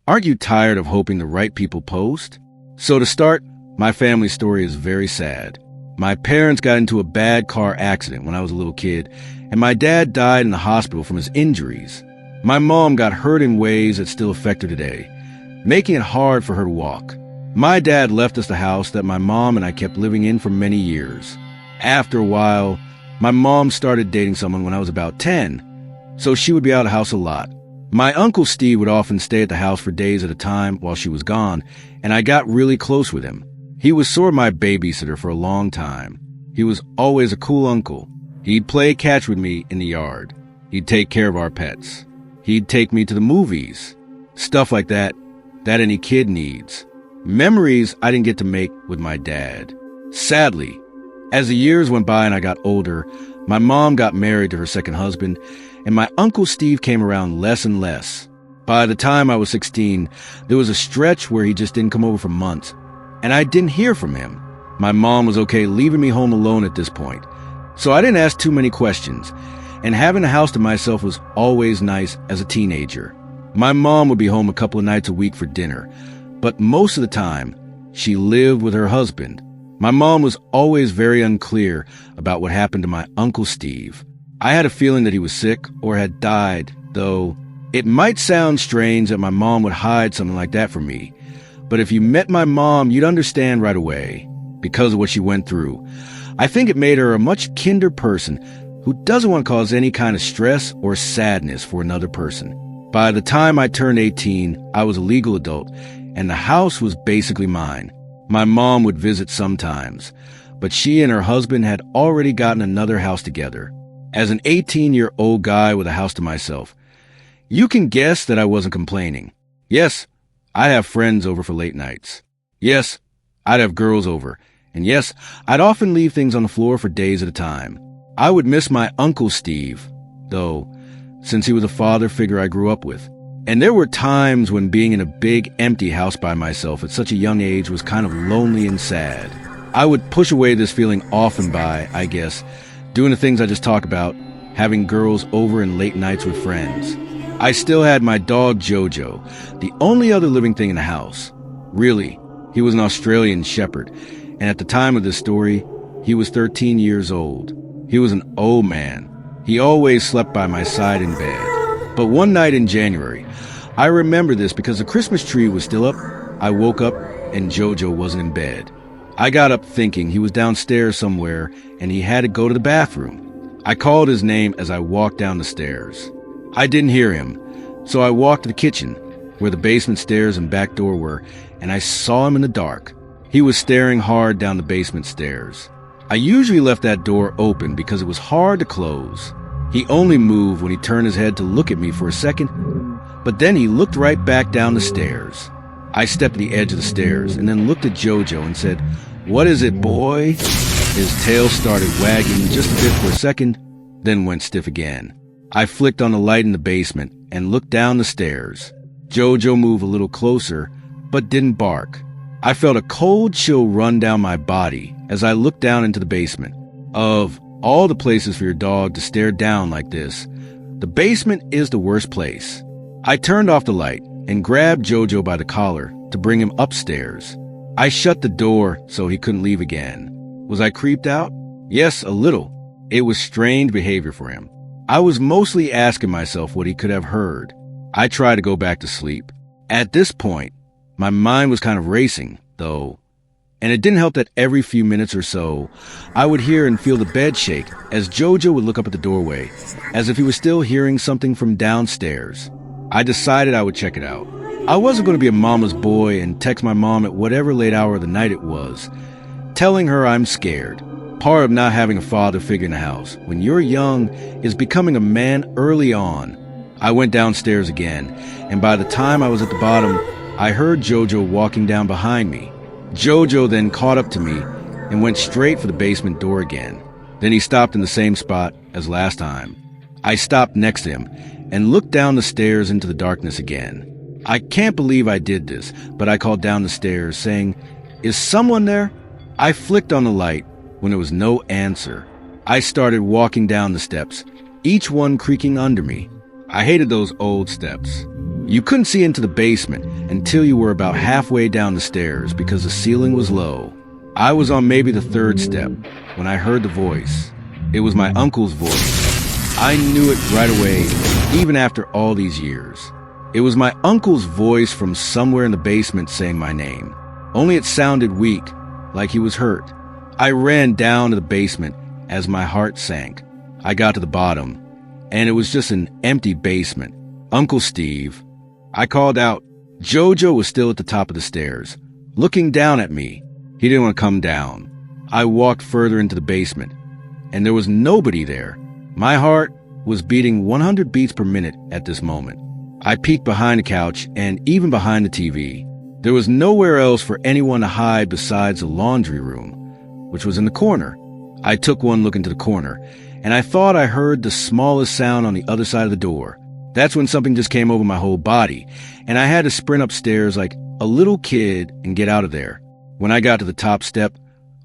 Aren't you tired of hoping the right people post? So to start, my family story is very sad. My parents got into a bad car accident when I was a little kid, and my dad died in the hospital from his injuries. My mom got hurt in ways that still affect her today, making it hard for her to walk. My dad left us the house that my mom and I kept living in for many years. After a while, my mom started dating someone when I was about 10, so she would be out of the house a lot. My Uncle Steve would often stay at the house for days at a time while she was gone, and I got really close with him. He was sort of my babysitter for a long time. He was always a cool uncle. He'd play catch with me in the yard. He'd take care of our pets. He'd take me to the movies. Stuff like that any kid needs. Memories I didn't get to make with my dad. Sadly, as the years went by and I got older, my mom got married to her second husband, and my Uncle Steve came around less and less. By the time I was 16, there was a stretch where he just didn't come over for months, and I didn't hear from him. My mom was okay leaving me home alone at this point, so I didn't ask too many questions, and having a house to myself was always nice as a teenager. My mom would be home a couple of nights a week for dinner, but most of the time, she lived with her husband. My mom was always very unclear about what happened to my Uncle Steve. I had a feeling that he was sick or had died, though it might sound strange that my mom would hide something like that from me. But if you met my mom, you'd understand right away, because of what she went through. I think it made her a much kinder person who doesn't want to cause any kind of stress or sadness for another person. By the time I turned 18, I was a legal adult, and the house was basically mine. My mom would visit sometimes, but she and her husband had already gotten another house together. As an 18-year-old guy with a house to myself, you can guess that I wasn't complaining. Yes, I'd have friends over for late nights. Yes, I'd have girls over. And yes, I'd often leave things on the floor for days at a time. I would miss my Uncle Steve, though, since he was a father figure I grew up with. And there were times when being in a big, empty house by myself at such a young age was kind of lonely and sad. I would push away this feeling often by, I guess, doing the things I just talked about, having girls over and late nights with friends. I still had my dog Jojo, the only other living thing in the house. Really, he was an Australian shepherd, and at the time of this story, he was 13 years old. He was an old man. He always slept by my side in bed. But one night in January, I remember this because the Christmas tree was still up. I woke up and Jojo wasn't in bed. I got up thinking he was downstairs somewhere and he had to go to the bathroom. I called his name as I walked down the stairs. I didn't hear him, so I walked to the kitchen, where the basement stairs and back door were, and I saw him in the dark. He was staring hard down the basement stairs. I usually left that door open because it was hard to close. He only moved when he turned his head to look at me for a second, but then he looked right back down the stairs. I stepped to the edge of the stairs and then looked at Jojo and said, "What is it, boy?" His tail started wagging just a bit for a second, then went stiff again. I flicked on the light in the basement and looked down the stairs. Jojo moved a little closer, but didn't bark. I felt a cold chill run down my body as I looked down into the basement. Of all the places for your dog to stare down like this, the basement is the worst place. I turned off the light and grabbed Jojo by the collar to bring him upstairs. I shut the door so he couldn't leave again. Was I creeped out? Yes, a little. It was strange behavior for him. I was mostly asking myself what he could have heard. I tried to go back to sleep. At this point, my mind was kind of racing, though, and it didn't help that every few minutes or so, I would hear and feel the bed shake as Jojo would look up at the doorway, as if he was still hearing something from downstairs. I decided I would check it out. I wasn't going to be a mama's boy and text my mom at whatever late hour of the night it was, telling her I'm scared. Part of not having a father figure in the house when you're young is becoming a man early on. I went downstairs again, and by the time I was at the bottom, I heard Jojo walking down behind me. Jojo then caught up to me and went straight for the basement door again. Then he stopped in the same spot as last time. I stopped next to him and looked down the stairs into the darkness again. I can't believe I did this, but I called down the stairs saying, "Is someone there?" I flicked on the light when there was no answer. I started walking down the steps, each one creaking under me. I hated those old steps. You couldn't see into the basement until you were about halfway down the stairs because the ceiling was low. I was on maybe the third step when I heard the voice. It was my uncle's voice. I knew it right away, even after all these years. It was my uncle's voice from somewhere in the basement saying my name. Only it sounded weak, like he was hurt. I ran down to the basement as my heart sank. I got to the bottom, and it was just an empty basement. Uncle Steve. I called out. Jojo was still at the top of the stairs, looking down at me. He didn't want to come down. I walked further into the basement, and there was nobody there. My heart was beating 100 beats per minute at this moment. I peeked behind the couch and even behind the TV. There was nowhere else for anyone to hide besides the laundry room, which was in the corner. I took one look into the corner, and I thought I heard the smallest sound on the other side of the door. That's when something just came over my whole body, and I had to sprint upstairs like a little kid and get out of there. When I got to the top step,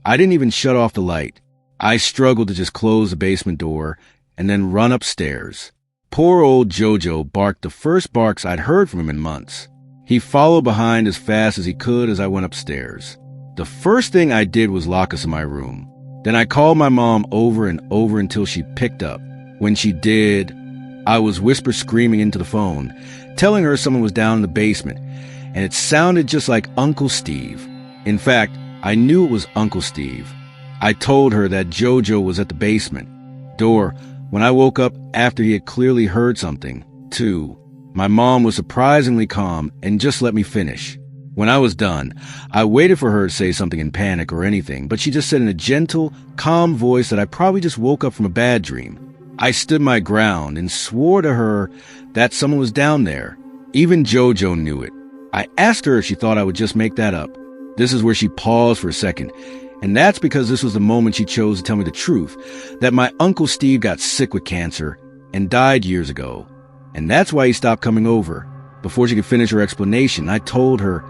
I didn't even shut off the light. I struggled to just close the basement door and then run upstairs. Poor old Jojo barked the first barks I'd heard from him in months. He followed behind as fast as he could as I went upstairs. The first thing I did was lock us in my room. Then I called my mom over and over until she picked up. When she did, I was whisper screaming into the phone, telling her someone was down in the basement, and it sounded just like Uncle Steve. In fact, I knew it was Uncle Steve. I told her that Jojo was at the basement door when I woke up after he had clearly heard something, too. My mom was surprisingly calm and just let me finish. When I was done, I waited for her to say something in panic or anything, but she just said in a gentle, calm voice that I probably just woke up from a bad dream. I stood my ground and swore to her that someone was down there. Even Jojo knew it. I asked her if she thought I would just make that up. This is where she paused for a second, and that's because this was the moment she chose to tell me the truth, that my Uncle Steve got sick with cancer and died years ago. And that's why he stopped coming over. Before she could finish her explanation, I told her,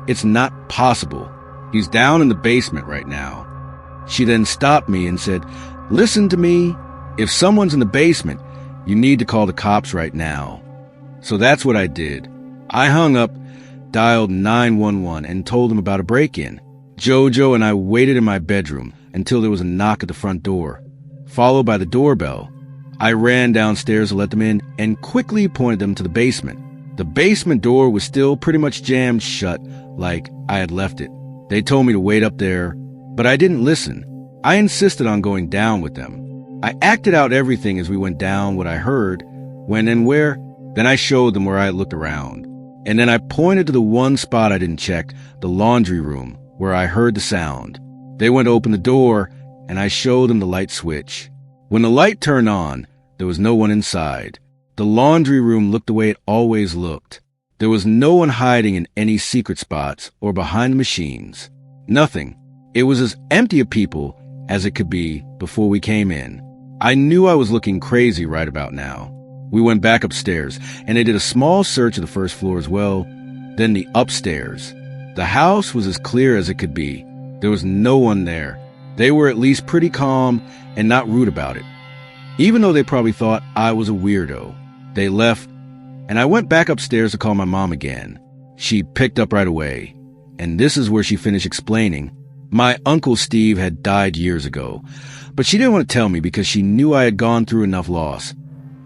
it's not possible. He's down in the basement right now. She then stopped me and said, listen to me. If someone's in the basement, you need to call the cops right now. So that's what I did. I hung up, dialed 911, and told them about a break-in. Jojo and I waited in my bedroom until there was a knock at the front door, followed by the doorbell. I ran downstairs to let them in and quickly pointed them to the basement. The basement door was still pretty much jammed shut like I had left it. They told me to wait up there, but I didn't listen. I insisted on going down with them. I acted out everything as we went down, what I heard, when and where. Then I showed them where I had looked around. And then I pointed to the one spot I didn't check, the laundry room, where I heard the sound. They went to open the door, and I showed them the light switch. When the light turned on, there was no one inside. The laundry room looked the way it always looked. There was no one hiding in any secret spots or behind the machines. Nothing. It was as empty of people as it could be before we came in. I knew I was looking crazy right about now. We went back upstairs, and they did a small search of the first floor as well, then the upstairs. The house was as clear as it could be. There was no one there. They were at least pretty calm and not rude about it. Even though they probably thought I was a weirdo. They left, and I went back upstairs to call my mom again. She picked up right away, and this is where she finished explaining. My Uncle Steve had died years ago, but she didn't want to tell me because she knew I had gone through enough loss,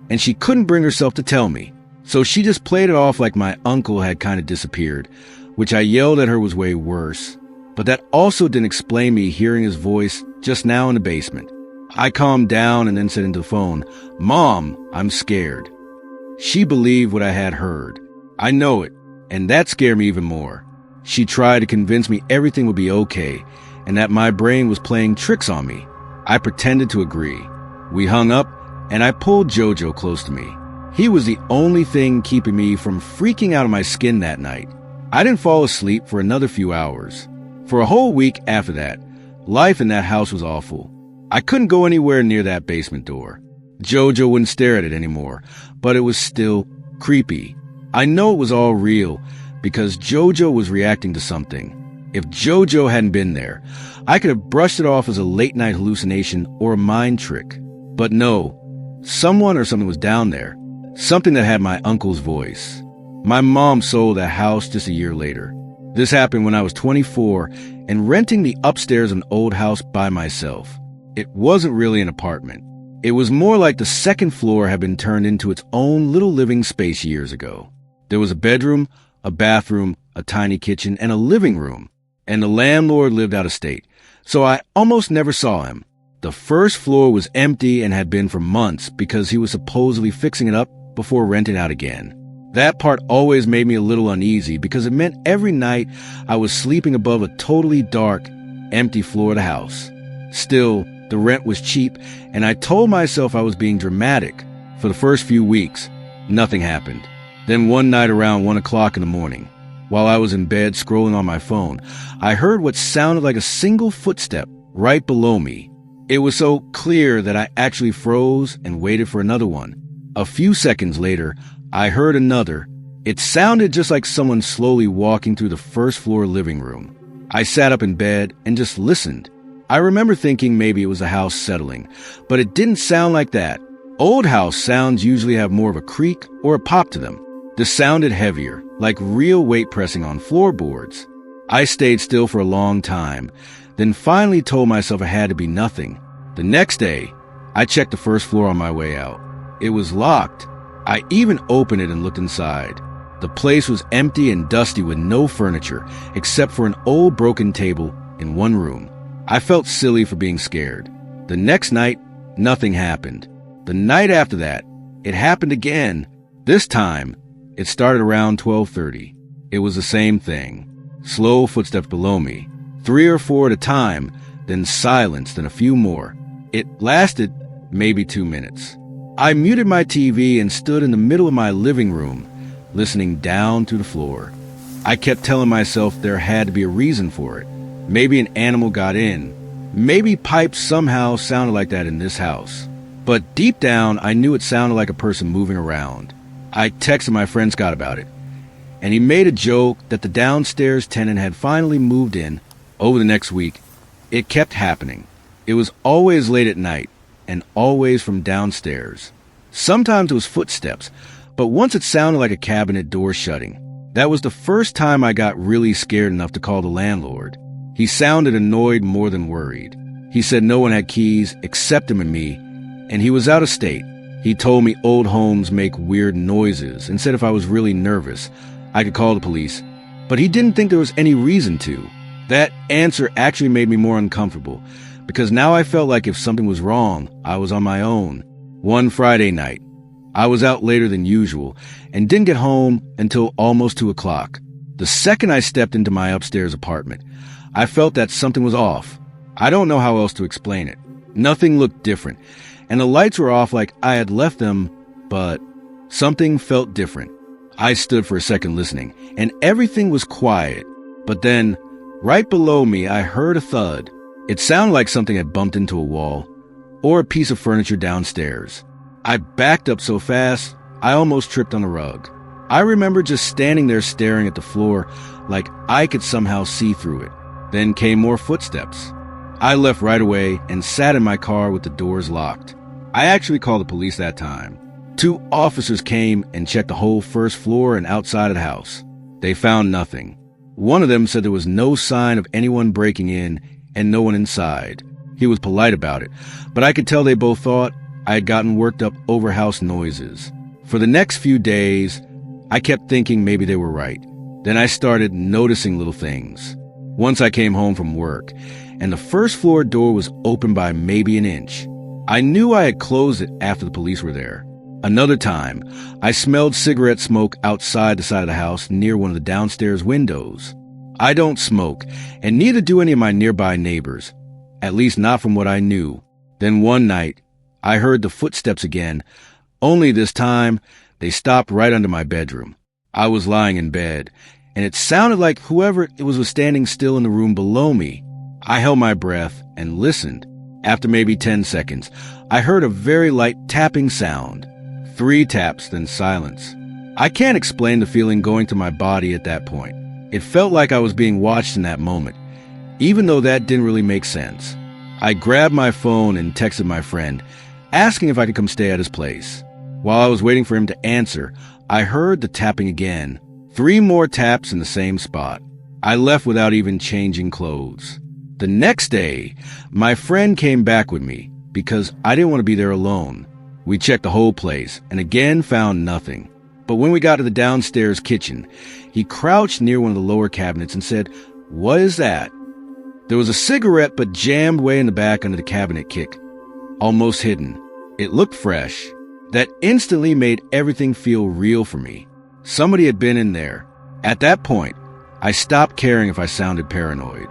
and she couldn't bring herself to tell me. So she just played it off like my uncle had kind of disappeared, which I yelled at her was way worse. But that also didn't explain me hearing his voice just now in the basement. I calmed down and then said into the phone, Mom, I'm scared. She believed what I had heard. I know it, and that scared me even more. She tried to convince me everything would be okay, and that my brain was playing tricks on me. I pretended to agree. We hung up, and I pulled Jojo close to me. He was the only thing keeping me from freaking out of my skin that night. I didn't fall asleep for another few hours. For a whole week after that, life in that house was awful. I couldn't go anywhere near that basement door. Jojo wouldn't stare at it anymore, but it was still creepy. I know it was all real because Jojo was reacting to something. If Jojo hadn't been there, I could have brushed it off as a late-night hallucination or a mind trick. But no, someone or something was down there, something that had my uncle's voice. My mom sold that house just a year later. This happened when I was 24 and renting the upstairs of an old house by myself. It wasn't really an apartment. It was more like the second floor had been turned into its own little living space years ago. There was a bedroom, a bathroom, a tiny kitchen, and a living room. And the landlord lived out of state, so I almost never saw him. The first floor was empty and had been for months because he was supposedly fixing it up before renting out again. That part always made me a little uneasy because it meant every night I was sleeping above a totally dark, empty floor of the house. Still, the rent was cheap, and I told myself I was being dramatic. For the first few weeks, nothing happened. Then one night around 1 o'clock in the morning, while I was in bed scrolling on my phone, I heard what sounded like a single footstep right below me. It was so clear that I actually froze and waited for another one. A few seconds later, I heard another. It sounded just like someone slowly walking through the first floor living room. I sat up in bed and just listened. I remember thinking maybe it was a house settling, but it didn't sound like that. Old house sounds usually have more of a creak or a pop to them. This sounded heavier, like real weight pressing on floorboards. I stayed still for a long time, then finally told myself it had to be nothing. The next day, I checked the first floor on my way out. It was locked. I even opened it and looked inside. The place was empty and dusty with no furniture, except for an old broken table in one room. I felt silly for being scared. The next night, nothing happened. The night after that, it happened again. This time, it started around 12:30. It was the same thing. Slow footsteps below me, 3 or 4 at a time, then silence, then a few more. It lasted maybe 2 minutes. I muted my TV and stood in the middle of my living room, listening down to the floor. I kept telling myself there had to be a reason for it. Maybe an animal got in. Maybe pipes somehow sounded like that in this house. But deep down, I knew it sounded like a person moving around. I texted my friend Scott about it, and he made a joke that the downstairs tenant had finally moved in. Over the next week, it kept happening. It was always late at night, and always from downstairs. Sometimes it was footsteps, but once it sounded like a cabinet door shutting. That was the first time I got really scared enough to call the landlord. He sounded annoyed more than worried. He said no one had keys except him and me, and he was out of state. He told me old homes make weird noises and said if I was really nervous, I could call the police, but he didn't think there was any reason to. That answer actually made me more uncomfortable, because now I felt like if something was wrong, I was on my own. One Friday night, I was out later than usual and didn't get home until almost 2 o'clock. The second I stepped into my upstairs apartment, I felt that something was off. I don't know how else to explain it. Nothing looked different, and the lights were off like I had left them, but something felt different. I stood for a second listening, and everything was quiet. But then, right below me, I heard a thud. It sounded like something had bumped into a wall or a piece of furniture downstairs. I backed up so fast, I almost tripped on the rug. I remember just standing there staring at the floor like I could somehow see through it. Then came more footsteps. I left right away and sat in my car with the doors locked. I actually called the police that time. 2 officers came and checked the whole first floor and outside of the house. They found nothing. One of them said there was no sign of anyone breaking in and no one inside. He was polite about it, but I could tell they both thought I had gotten worked up over house noises. For the next few days, I kept thinking maybe they were right. Then I started noticing little things. Once I came home from work, and the first floor door was open by maybe an inch. I knew I had closed it after the police were there. Another time, I smelled cigarette smoke outside the side of the house near one of the downstairs windows. I don't smoke, and neither do any of my nearby neighbors, at least not from what I knew. Then one night, I heard the footsteps again, only this time, they stopped right under my bedroom. I was lying in bed, and it sounded like whoever it was standing still in the room below me. I held my breath and listened. After maybe 10 seconds, I heard a very light tapping sound. 3 taps, then silence. I can't explain the feeling going through my body at that point. It felt like I was being watched in that moment, even though that didn't really make sense. I grabbed my phone and texted my friend, asking if I could come stay at his place. While I was waiting for him to answer, I heard the tapping again. 3 more taps in the same spot. I left without even changing clothes. The next day, my friend came back with me because I didn't want to be there alone. We checked the whole place and again found nothing. But when we got to the downstairs kitchen, he crouched near one of the lower cabinets and said, "What is that?" There was a cigarette but jammed way in the back under the cabinet kick, almost hidden. It looked fresh. That instantly made everything feel real for me. Somebody had been in there. At that point, I stopped caring if I sounded paranoid.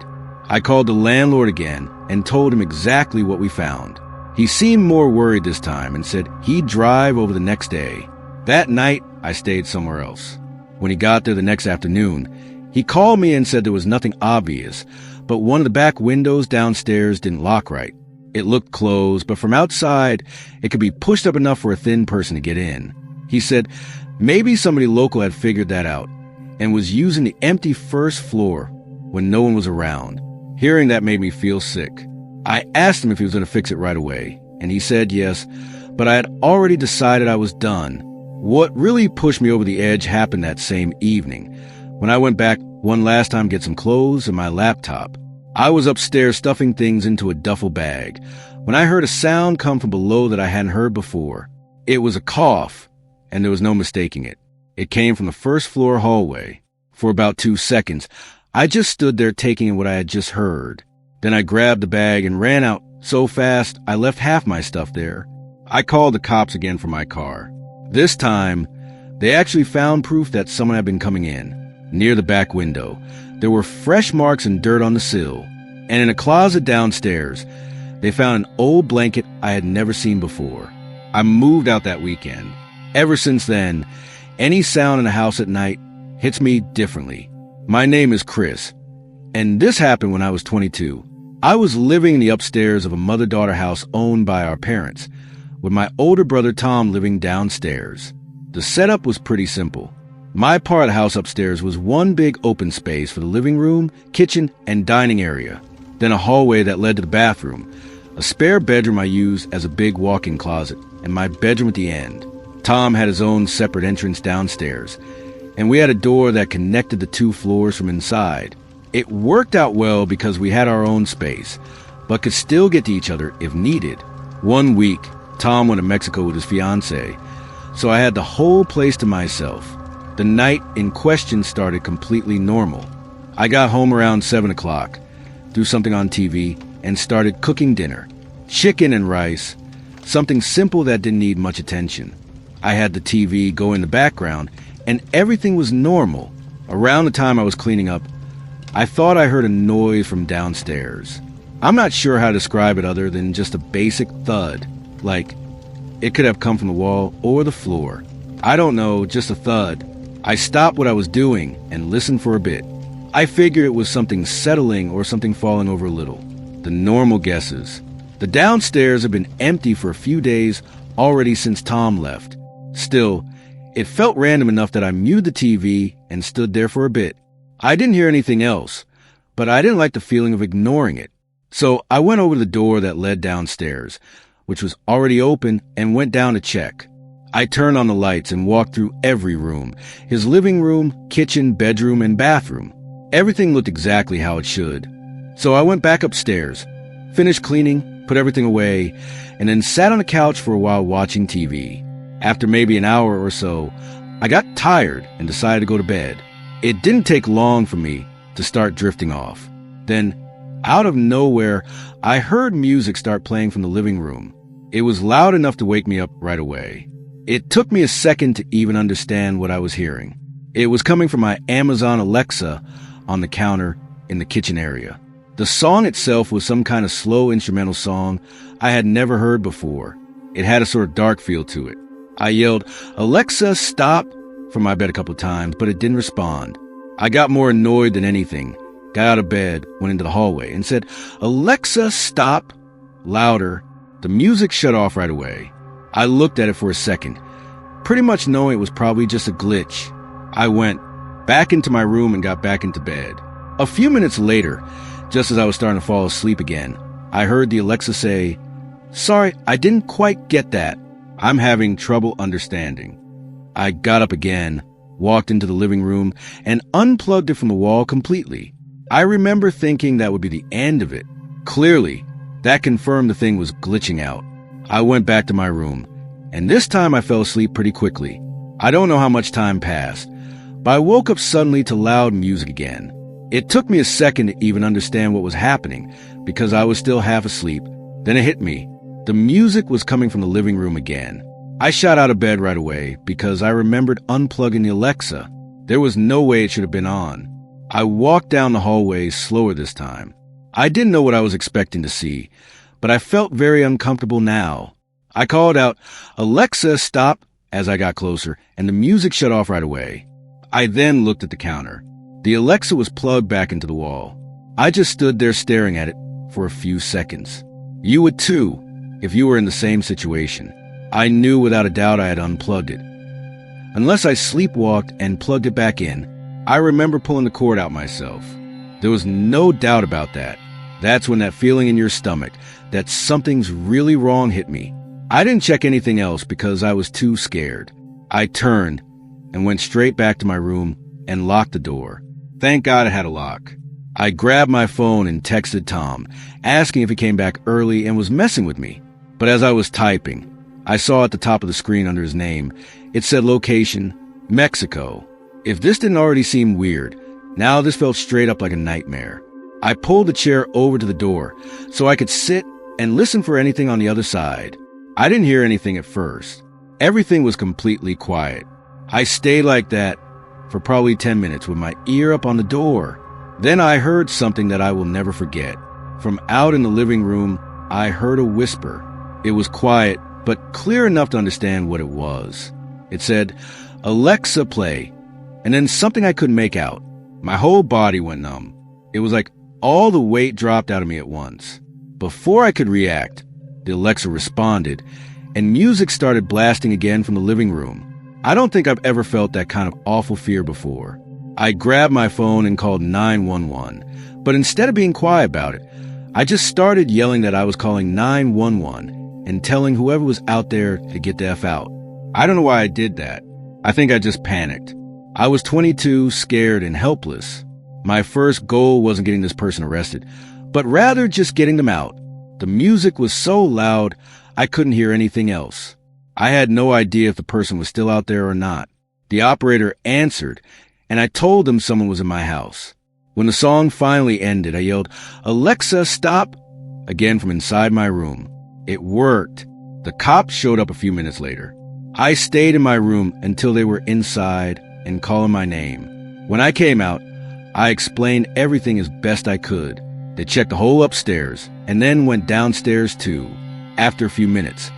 I called the landlord again and told him exactly what we found. He seemed more worried this time and said he'd drive over the next day. That night, I stayed somewhere else. When he got there the next afternoon, he called me and said there was nothing obvious, but one of the back windows downstairs didn't lock right. It looked closed, but from outside, it could be pushed up enough for a thin person to get in. He said maybe somebody local had figured that out and was using the empty first floor when no one was around. Hearing that made me feel sick. I asked him if he was going to fix it right away, and he said yes, but I had already decided I was done. What really pushed me over the edge happened that same evening, when I went back one last time to get some clothes and my laptop. I was upstairs stuffing things into a duffel bag when I heard a sound come from below that I hadn't heard before. It was a cough, and there was no mistaking it. It came from the first floor hallway. For about 2 seconds, I just stood there taking in what I had just heard. Then I grabbed the bag and ran out so fast I left half my stuff there. I called the cops again for my car. This time, they actually found proof that someone had been coming in. Near the back window, there were fresh marks and dirt on the sill. And in a closet downstairs, they found an old blanket I had never seen before. I moved out that weekend. Ever since then, any sound in the house at night hits me differently. My name is Chris, and this happened when I was 22. I was living in the upstairs of a mother-daughter house owned by our parents, with my older brother Tom living downstairs. The setup was pretty simple. My part of the house upstairs was one big open space for the living room, kitchen, and dining area, then a hallway that led to the bathroom, a spare bedroom I used as a big walk-in closet, and my bedroom at the end. Tom had his own separate entrance downstairs, and we had a door that connected the 2 floors from inside. It worked out well because we had our own space, but could still get to each other if needed. One week, Tom went to Mexico with his fiancée, so I had the whole place to myself. The night in question started completely normal. I got home around 7 o'clock, threw something on TV, and started cooking dinner. Chicken and rice, something simple that didn't need much attention. I had the TV go in the background, and everything was normal. Around the time I was cleaning up, I thought I heard a noise from downstairs. I'm not sure how to describe it other than just a basic thud, like it could have come from the wall or the floor. I don't know, just a thud. I stopped what I was doing and listened for a bit. I figured it was something settling or something falling over a little. The normal guesses. The downstairs had been empty for a few days already since Tom left. Still, it felt random enough that I muted the TV and stood there for a bit. I didn't hear anything else, but I didn't like the feeling of ignoring it. So I went over to the door that led downstairs, which was already open, and went down to check. I turned on the lights and walked through every room, his living room, kitchen, bedroom, and bathroom. Everything looked exactly how it should. So I went back upstairs, finished cleaning, put everything away, and then sat on the couch for a while watching TV. After maybe an hour or so, I got tired and decided to go to bed. It didn't take long for me to start drifting off. Then, out of nowhere, I heard music start playing from the living room. It was loud enough to wake me up right away. It took me a second to even understand what I was hearing. It was coming from my Amazon Alexa on the counter in the kitchen area. The song itself was some kind of slow instrumental song I had never heard before. It had a sort of dark feel to it. I yelled, "Alexa, stop," from my bed a couple of times, but it didn't respond. I got more annoyed than anything, got out of bed, went into the hallway, and said, "Alexa, stop," louder. The music shut off right away. I looked at it for a second, pretty much knowing it was probably just a glitch. I went back into my room and got back into bed. A few minutes later, just as I was starting to fall asleep again, I heard the Alexa say, "Sorry, I didn't quite get that. I'm having trouble understanding." I got up again, walked into the living room, and unplugged it from the wall completely. I remember thinking that would be the end of it. Clearly, that confirmed the thing was glitching out. I went back to my room, and this time I fell asleep pretty quickly. I don't know how much time passed, but I woke up suddenly to loud music again. It took me a second to even understand what was happening because I was still half asleep. Then it hit me. The music was coming from the living room again. I shot out of bed right away because I remembered unplugging the Alexa. There was no way it should have been on. I walked down the hallway slower this time. I didn't know what I was expecting to see, but I felt very uncomfortable now. I called out, "Alexa, stop," as I got closer, and the music shut off right away. I then looked at the counter. The Alexa was plugged back into the wall. I just stood there staring at it for a few seconds. You would too, if you were in the same situation. I knew without a doubt I had unplugged it. Unless I sleepwalked and plugged it back in, I remember pulling the cord out myself. There was no doubt about that. That's when that feeling in your stomach that something's really wrong hit me. I didn't check anything else because I was too scared. I turned and went straight back to my room and locked the door. Thank God it had a lock. I grabbed my phone and texted Tom, asking if he came back early and was messing with me. But as I was typing, I saw at the top of the screen under his name, it said location, Mexico. If this didn't already seem weird, now this felt straight up like a nightmare. I pulled the chair over to the door so I could sit and listen for anything on the other side. I didn't hear anything at first. Everything was completely quiet. I stayed like that for probably 10 minutes with my ear up on the door. Then I heard something that I will never forget. From out in the living room, I heard a whisper. It was quiet, but clear enough to understand what it was. It said, "Alexa, play," and then something I couldn't make out. My whole body went numb. It was like all the weight dropped out of me at once. Before I could react, the Alexa responded, and music started blasting again from the living room. I don't think I've ever felt that kind of awful fear before. I grabbed my phone and called 911, but instead of being quiet about it, I just started yelling that I was calling 911 and telling whoever was out there to get the F out. I don't know why I did that. I think I just panicked. I was 22, scared, and helpless. My first goal wasn't getting this person arrested, but rather just getting them out. The music was so loud, I couldn't hear anything else. I had no idea if the person was still out there or not. The operator answered, and I told them someone was in my house. When the song finally ended, I yelled, "Alexa, stop!" again from inside my room. It worked. The cops showed up a few minutes later. I stayed in my room until they were inside and calling my name. When I came out, I explained everything as best I could. They checked the whole upstairs and then went downstairs too. After a few minutes,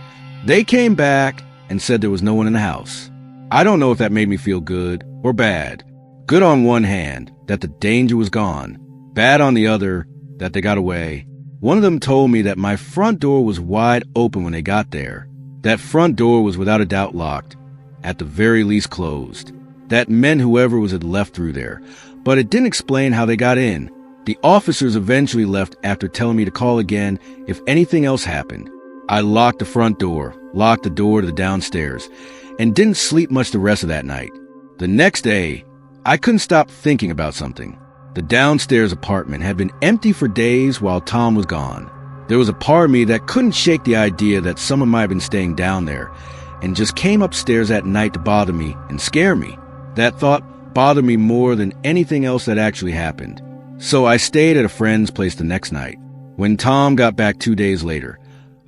they came back and said there was no one in the house. I don't know if that made me feel good or bad. Good on one hand, that the danger was gone. Bad on the other, that they got away. One of them told me that my front door was wide open when they got there. That front door was without a doubt locked, at the very least closed. That meant whoever was had left through there, but it didn't explain how they got in. The officers eventually left after telling me to call again if anything else happened. I locked the front door, locked the door to the downstairs, and didn't sleep much the rest of that night. The next day, I couldn't stop thinking about something. The downstairs apartment had been empty for days while Tom was gone. There was a part of me that couldn't shake the idea that someone might have been staying down there and just came upstairs at night to bother me and scare me. That thought bothered me more than anything else that actually happened. So I stayed at a friend's place the next night. When Tom got back 2 days later,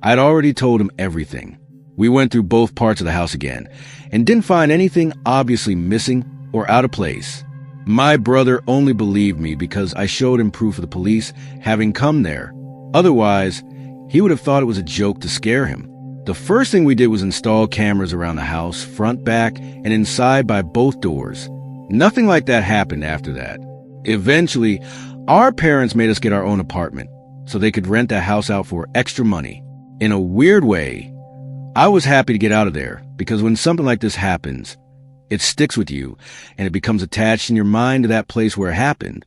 I'd already told him everything. We went through both parts of the house again and didn't find anything obviously missing or out of place. My brother only believed me because I showed him proof of the police having come there. Otherwise, he would have thought it was a joke to scare him. The first thing we did was install cameras around the house, front, back, and inside by both doors. Nothing like that happened after that. Eventually, our parents made us get our own apartment so they could rent that house out for extra money. In a weird way, I was happy to get out of there because when something like this happens, it sticks with you and it becomes attached in your mind to that place where it happened.